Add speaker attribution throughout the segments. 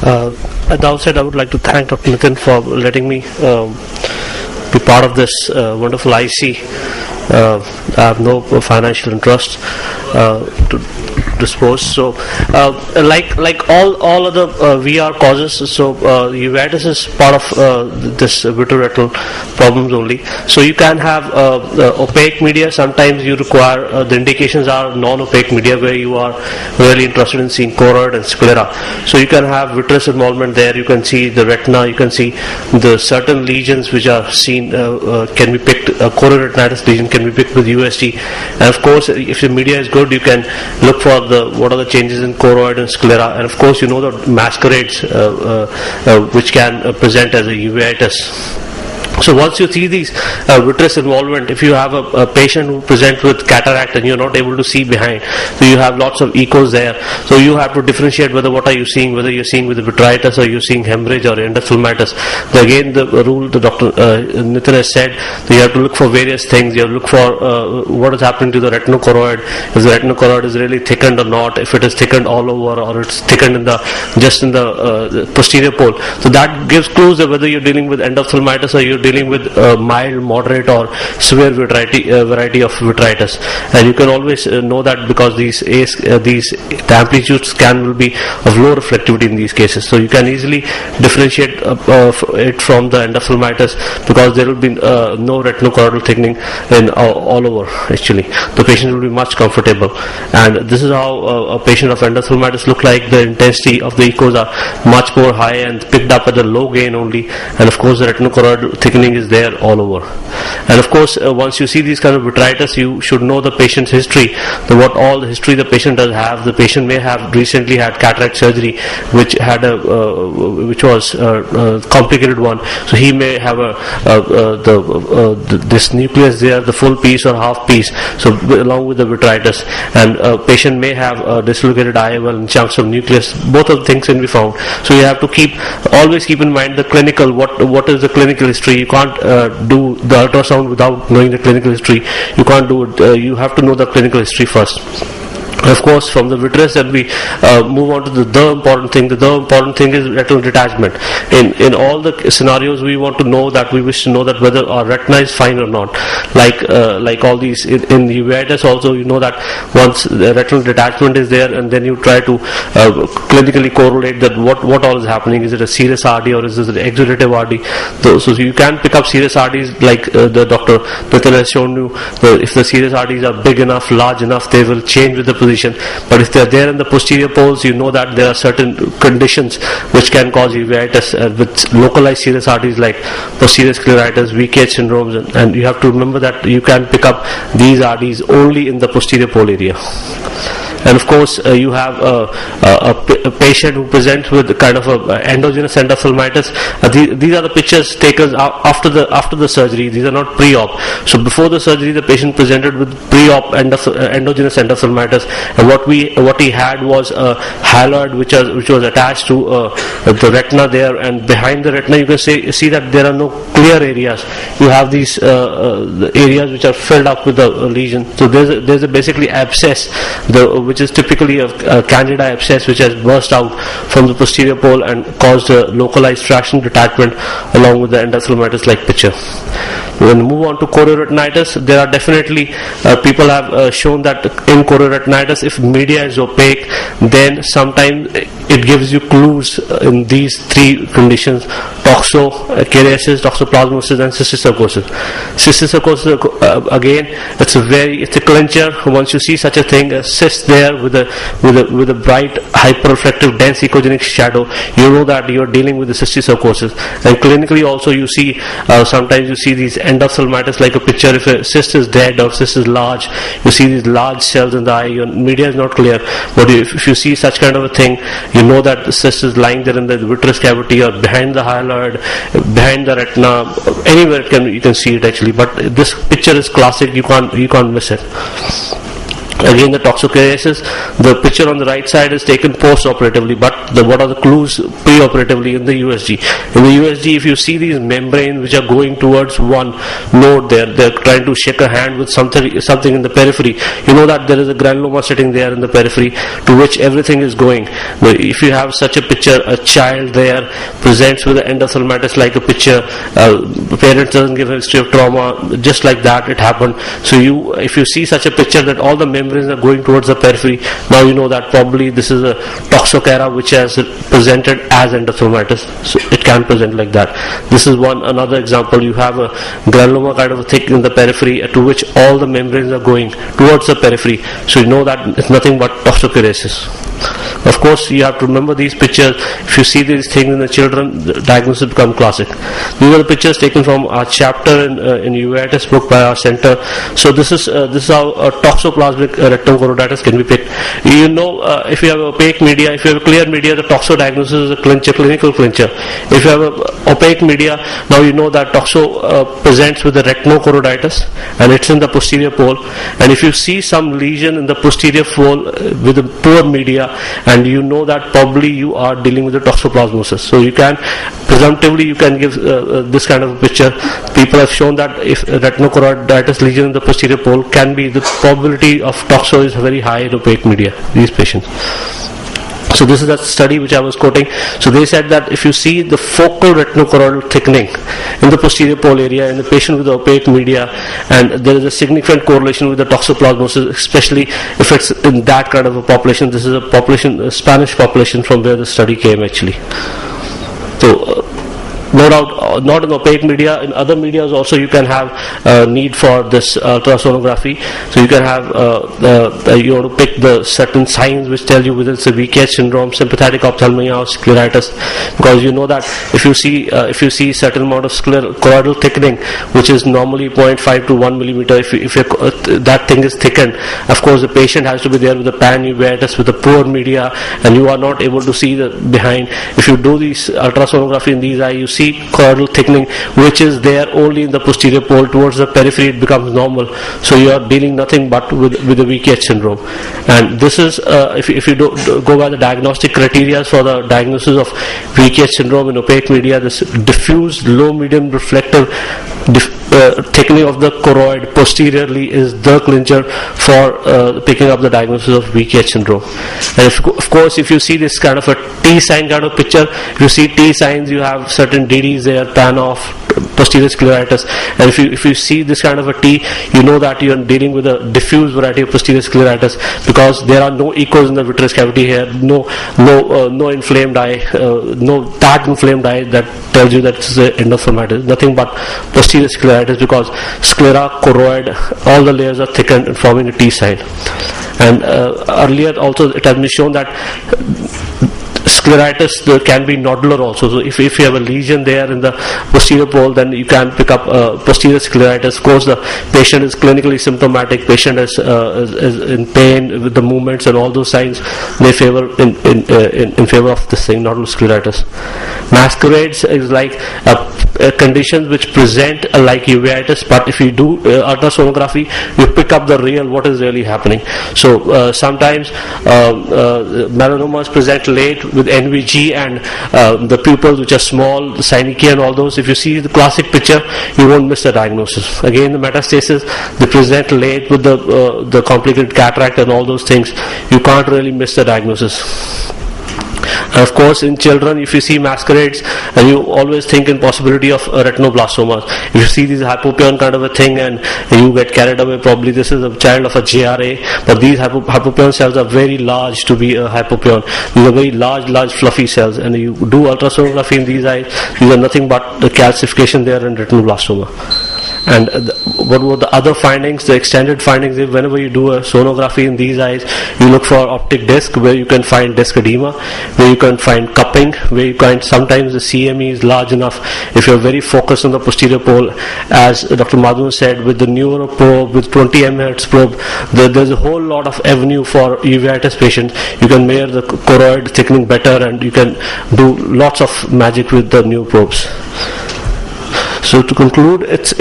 Speaker 1: At the outset, I would like to thank Dr. Nitin for letting me be part of this wonderful IC. I have no financial interest to dispose. So, like all other VR causes, so uveitis is part of this vitreoretinal problems only. So you can have opaque media. Sometimes you require the indications are non-opaque media where you are really interested in seeing choroid and sclera. So you can have vitreous involvement there. You can see the retina. You can see the certain lesions which are seen can be picked. Choroid retinitis lesion can be picked with USG. And of course, if the media is good, you can look for what are the changes in choroid and sclera. And of course, you know the masquerades which can present as a uveitis. So once you see these vitreous involvement, if you have a patient who presents with cataract and you're not able to see behind, so you have lots of echoes there. So you have to differentiate whether what are you seeing, whether you're seeing with the vitritis or you're seeing hemorrhage or endophthalmitis. So again, the rule the Dr. Nitin has said, that you have to look for various things. You have to look for what is happening to the retinochoroid, if the retinochoroid is really thickened or not, if it is thickened all over or it's thickened in just in the posterior pole. So that gives clues of whether you're dealing with endophthalmitis or you're dealing with mild, moderate or severe variety of vitritis. And you can always know that because the amplitude scan will be of low reflectivity in these cases. So you can easily differentiate it from the endophthalmitis because there will be no retinochoroidal thickening in all over. Actually, the patient will be much comfortable. And this is how a patient of endophthalmitis look like. The intensity of the echoes are much more high and picked up at the low gain only. And of course, the retinochoroidal thickening is there all over. And of course, once you see these kind of vitritis, you should know the patient's history. What all the history the patient does have. The patient may have recently had cataract surgery, which was a complicated one. So he may have this nucleus there, the full piece or half piece. So along with the vitritis, and a patient may have a dislocated IOL and chunks of nucleus. Both of the things can be found. So you have to always keep in mind the clinical. What is the clinical history? You can't do the ultrasound without knowing the clinical history. You can't do it. You have to know the clinical history first. Of course, from the vitreous, then we move on to the important thing. The important thing is retinal detachment. In all the scenarios, we want to know that we wish to know that whether our retina is fine or not. Like all these in uveitis, also you know that once the retinal detachment is there, and then you try to clinically correlate that what all is happening. Is it a serous RD or is it an exudative RD? So you can pick up serous RDs like the Dr. Nitin has shown you. If the serous RDs are big enough, large enough, they will change with the position. But if they are there in the posterior poles, you know that there are certain conditions which can cause uveitis with localized serous RDs like posterior scleritis, VKH syndromes, and you have to remember that you can pick up these RDs only in the posterior pole area. And of course, you have a patient who presents with kind of a endogenous endophthalmitis. These are the pictures taken after the surgery. These are not pre-op. So before the surgery, the patient presented with pre-op endogenous endophthalmitis, and what he had was a hyaloid which was attached to the retina there, and behind the retina you can see that there are no clear areas. You have these the areas which are filled up with the lesion. So there's a basically abscess, which is typically a candida abscess which has burst out from the posterior pole and caused a localized fraction detachment along with the endophthalmitis like picture. When we move on to chorioretinitis, there are definitely people have shown that in chorioretinitis, if media is opaque, then sometimes it gives you clues in these three conditions: toxocariasis, toxoplasmosis, and cysticercosis. Cysticercosis, again, it's a clincher. Once you see such a thing, a cyst there with a bright, hyperreflective, dense echogenic shadow, you know that you are dealing with the cysticercosis. And clinically also, you see sometimes you see these endophthalmitis like a picture. If a cyst is dead or cyst is large, you see these large cells in the eye. Your media is not clear, but if you see such kind of a thing, you know that the cyst is lying there in the vitreous cavity or behind the hyaloid, behind the retina, anywhere you can see it actually. But this picture is classic. You can't miss it. Again, the toxocariasis, the picture on the right side is taken post-operatively, but what are the clues preoperatively in the USG. In the USG, if you see these membranes which are going towards one node there, they're trying to shake a hand with something in the periphery. You know that there is a granuloma sitting there in the periphery to which everything is going. If you have such a picture, a child there presents with an endophthalmitis like a picture, parent doesn't give a history of trauma, just like that it happened. So if you see such a picture that all the membranes are going towards the periphery, now you know that probably this is a toxocara which has presented as endophthalmitis. So it can present like that. This is another example. You have a granuloma kind of a thing in the periphery to which all the membranes are going towards the periphery. So you know that it's nothing but toxocarasis. Of course, you have to remember these pictures. If you see these things in the children, the diagnosis become classic. These are the pictures taken from our chapter in uveitis book by our center. So this is how toxoplasmic rectum choroiditis can be picked. You know, if you have opaque media, if you have a clear media, the toxo diagnosis is a clinical clincher. If you have a opaque media, now you know that toxo presents with a retinochoroiditis, and it's in the posterior pole. And if you see some lesion in the posterior pole with a poor media, and you know that probably you are dealing with a toxoplasmosis. So you can presumptively give this kind of a picture. People have shown that if retinochoroiditis lesion in the posterior pole can be, the probability of toxo is very high in opaque media, these patients. So this is a study which I was quoting. So they said that if you see the focal retinochoroidal thickening in the posterior pole area in the patient with the opaque media, and there is a significant correlation with the toxoplasmosis, especially if it's in that kind of a population. This is a Spanish population from where the study came actually. So no doubt, not in opaque media, in other medias also you can have need for this ultrasonography. So you can have you want to pick the certain signs which tell you whether it's a VKH syndrome, sympathetic ophthalmia, or scleritis, because you know that if you see certain amount of choroidal thickening, which is normally 0.5 to 1 millimeter, if that thing is thickened, of course the patient has to be there with a pan uveitis with a poor media, and you are not able to see the behind. If you do these ultrasonography in these eyes, you see choroidal thickening which is there only in the posterior pole. Towards the periphery it becomes normal, so you are dealing nothing but with the VKH syndrome. And this is if you go by the diagnostic criteria for the diagnosis of VKH syndrome in opaque media, this diffuse low medium reflective thickening of the choroid posteriorly is the clincher for picking up the diagnosis of VKH syndrome. And of course if you see this kind of a T sign kind of picture, if you see T signs, you have certain DDs there, Panoff, posterior scleritis, and if you see this kind of a T, you know that you are dealing with a diffuse variety of posterior scleritis, because there are no echoes in the vitreous cavity here, no inflamed eye, no dark inflamed eye that tells you that it's endophthalmitis, nothing but posterior scleritis, because sclera, choroid, all the layers are thickened and forming a T sign. And earlier also it has been shown that scleritis can be nodular also. So if you have a lesion there in the posterior pole, then you can pick up posterior scleritis. Of course, the patient is clinically symptomatic. Patient is in pain with the movements and all those signs. They favor in favor of this thing, nodular scleritis. Masquerades is like conditions which present like uveitis, but if you do ultrasonography, you pick up the real what is really happening. So sometimes melanomas present late with NVG and the pupils which are small, the synechia and all those. If you see the classic picture, you won't miss the diagnosis. Again, the metastasis, they present late with the complicated cataract and all those things. You can't really miss the diagnosis. And of course, in children, if you see masquerades, and you always think in possibility of retinoblastomas. If you see this hypopion kind of a thing and you get carried away, probably this is a child of a JRA, but these hypopion cells are very large to be a hypopion. These are very large fluffy cells, and you do ultrasonography in these eyes, these are nothing but the calcification there in retinoblastoma. And what were the other findings? The extended findings is whenever you do a sonography in these eyes, you look for optic disc, where you can find disc edema, where you can find cupping, where you can sometimes the CME is large enough. If you're very focused on the posterior pole, as Dr. Madhu said, with the neuro probe, with 20 mHz probe, there's a whole lot of avenue for uveitis patients. You can measure the choroid thickening better, and you can do lots of magic with the new probes. So to conclude, it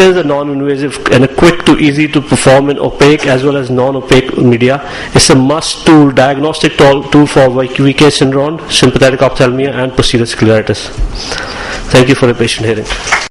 Speaker 1: is a non-invasive and a quick to easy to perform in opaque as well as non-opaque media. It's a must tool, diagnostic tool for VK syndrome, sympathetic ophthalmia, and posterior scleritis. Thank you for your patient hearing.